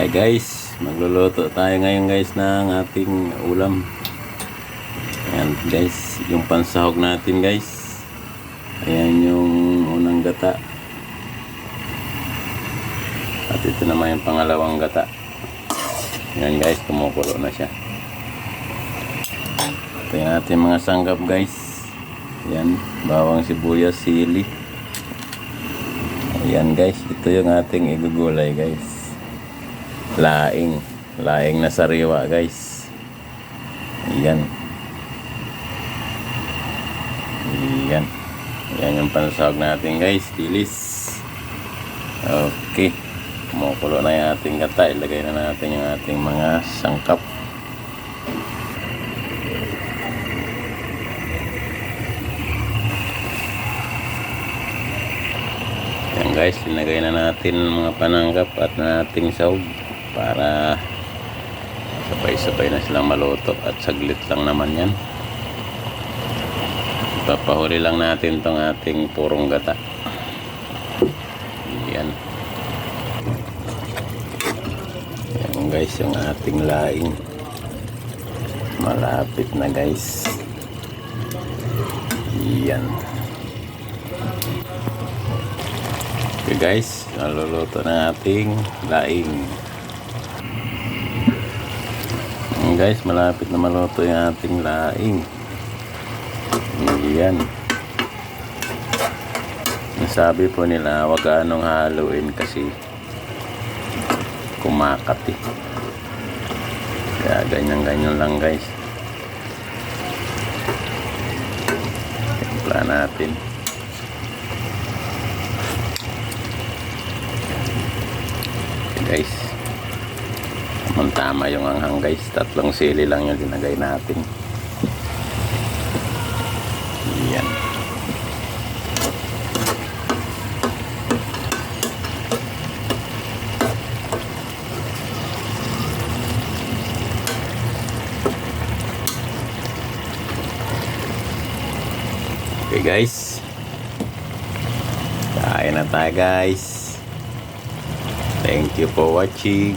Hi guys, magluluto tayo ngayon guys ng ating ulam. Ayan guys, yung pansahog natin guys. Ayan yung unang gata. At ito naman yung pangalawang gata. Ayan guys, kumukulo na siya. Ito yung ating mga sanggap guys. Ayan, bawang sibuyas, sili. Ayan guys, ito yung ating igugulay guys. Laing na sariwa guys. Ayan. Ayan yung pansahog natin guys, dilis. Okay, kumukulo na yung ating gata. Ilagay na natin yung ating mga sangkap. Ayan guys, linagay na natin mga panangkap at nating sahog para sabay-sabay na silang maluto at saglit lang naman yan. Ipapahuli lang natin tong ating purong gata. Yan. Yan guys, yung ating laing malapit na guys. Yan. Okay guys, naluluto na ating laing. Guys, malapit na maluto yung ating laing. Yan. Sabi po nila, wag anong haluin kasi kumakat eh. Kaya ganyan-ganyan lang guys. Timpla natin. Okay guys, tama yung anghang guys. 3 sili lang yung linagay natin. Yan. Okay guys, kain na tayo guys. Thank you for watching.